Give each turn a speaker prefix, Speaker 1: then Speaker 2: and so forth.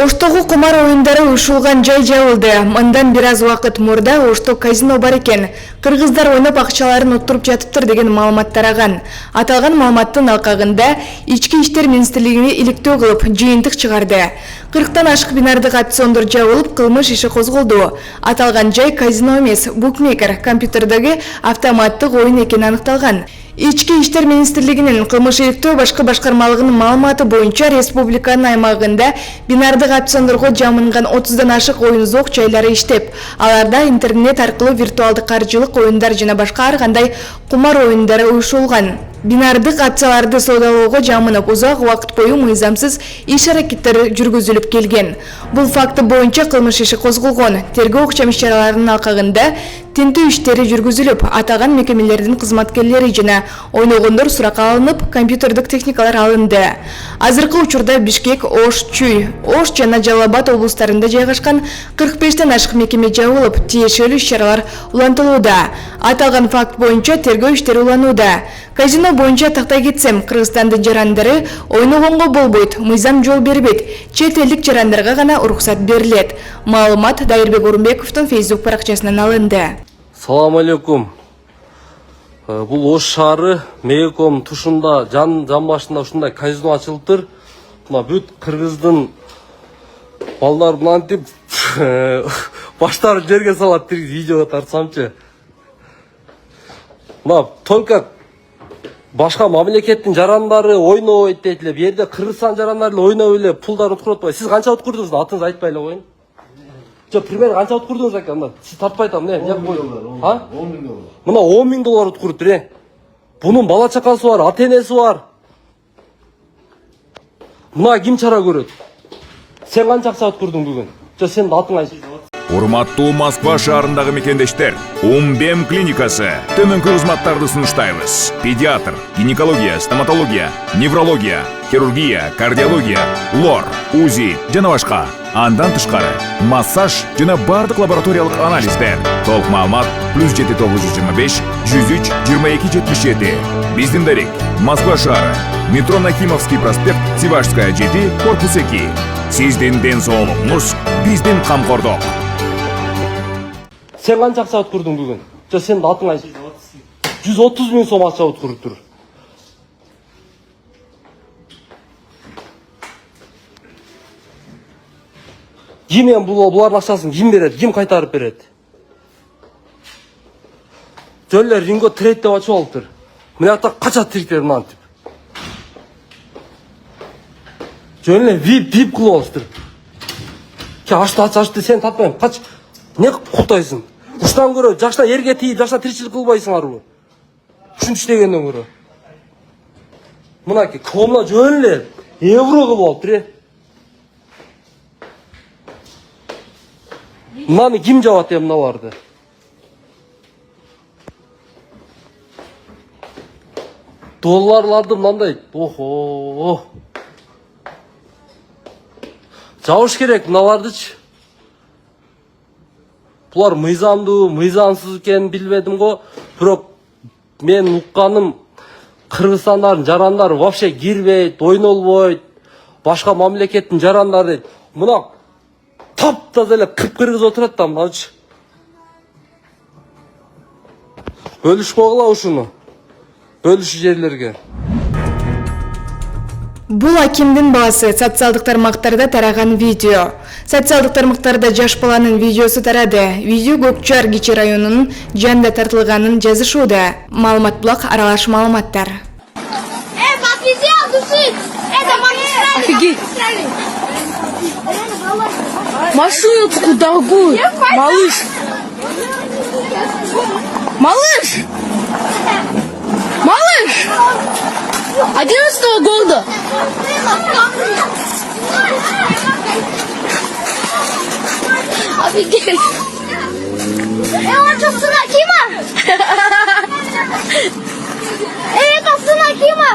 Speaker 1: Оштогу кумар оюндары ушулган жай жабылды. Мындан бир аз убакыт мурда Ошто казино бар экен. Кыргыздар ойноп акчаларын уттуруп жатыптыр деген маалымат тараган. Аталган маалыматтын алкагында Ички иштер министрлигине иликтөө кылып жыйынтык чыгарды. 40тан ашык бинардык опциондор жабылып, кылмыш иши козголду. Аталган жай казино эмес, букмекер, компьютердеги автоматтык оюн экени аныкталган. Ички иштер министрлигинин кылмыш иликтөө башкы башкармалыгынын маалыматы боюнча республиканын аймагында бинардык опциондорго жамынган 30дан ашык оюн зок жайлары иштеп, аларда интернет аркылуу виртуалдык каржылык оюндар жана башка ар кандай кумар оюндары уюшулган. Бинардык акцияларды соодалоого жамынып узак убакыт бою мыйзамсыз иш-аракеттер жүргүзүлүп келген. Бул факты боюнча кылмыш иши козголгон. Тергөө укчам иш-чараларынын алкагында тинтүү иштери жүргүзүлүп, аталган мекемелердин кызматкерлери жана ойногондор суракка алынып, компьютердик техникалар алынды. Азыркы учурда Бишкек, Ош, Чүй, Ош жана Жалал Абад облустарында жайгашкан 45тен ашык мекеме жабылып, тиешелүү иш-чаралар улантылууда. Аталган факт боюнча тергөө иштери уланууда. Казино боюнча тактай кетсем, Кыргызстандын жарандары ойногонго болбойт, мыйзам жол бербейт, чет элдик жарандарга гана уруксат берилет. Маалымат Дайырбек Орунбековдун Facebook баракчасынан алынды.
Speaker 2: Салам алейкум. Бул Ош шаары Мегаком тушунда жан башында ушундай казино ачылыптыр. Мына бүт кыргыздын балдар мынантип баштарын жерге салат видеого тартсамчы. Мына только башка мамлекеттин жарандары ойнойт дейт эле. Бу жерде Кыргызстан жарандары эле ойноп эле пулдарын уткуруп атпайбы? Сиз канча уткурдуңуз? Атыңызды айтпай эле коюн. Пример канча уткурдуңуз экен? Мына сиз тартпай атам, эмне? 10 000 доллар. Мына 10 000 доллар уткуруптур. Бунун бала чакасы бар, ата энеси бар. Мына ким чара көрөт? Сен канча акча уткурдуң бүгүн? Сенин атың кайсы?
Speaker 3: Урматтуу Москва шаарындагы мекендештер, Умбем клиникасы төмөнкү кызматтарды сунуштайбыз. Педиатр, гинекология, стоматология, неврология, хирургия, кардиология, лор, УЗИ жана башка. Андан тышкары массаж жана бардык лабораториялык анализдер. Толук маалымат +7 925 103 22 77. Биздин дарек Москва шаары, метро Нахимовский проспект, Сивашская 7, корпус 2. Сиздин ден соолугуңуз биздин камкордук.
Speaker 2: Сен канча акча уткурдуң бүгүн? Сенин атың кайсы? 130 000 сом акча уткуруптур. Ким булардын акчасын ким берет? Ким кайтарып берет? Жөн эле ринго трейд деп ачып алыптыр. Мына жакта кача триктер мынантип. Жөн эле вип кылып алыптыр. Ашты сен таппайм. Кач. Не куктайсың? Ушдан көрө жашта эрге тийип, жашта тиричилик кылбайсыңарбы? Ушинтип иштегенден көрө. Мынакей комна жөн эле евро кылып алыптыр. Мынаны ким жабат мыналарды? Долларларды мынандай, охо. Жабыш керек мыналардычы. Булар мыйзамдуу, мыйзамсыз экенин билбедим го. Бирок мен укканым Кыргызстандардын жарандары вообще кирбейт, ойнолбойт. Башка мамлекеттин жарандары мына таптаза эле кып-кыргыз отурат да мыначы. Бөлүш койгула ушуну. Бөлүшүү жерлерге.
Speaker 1: Бул Акимдин баасы социалдык тармактарда тараган видео. Социалдык тармактарда жаш баланын видеосу тарады. Видео Көкчар Кичи районунун жанында тартылганын жазышууда. Маалымат булак аралаш маалыматтар.
Speaker 4: Офигеть! Машинку дорогую! Малыш! Малыш! Малыш! 11-го года! Офигеть!
Speaker 5: Он что, сын Акима? Это сын Акима!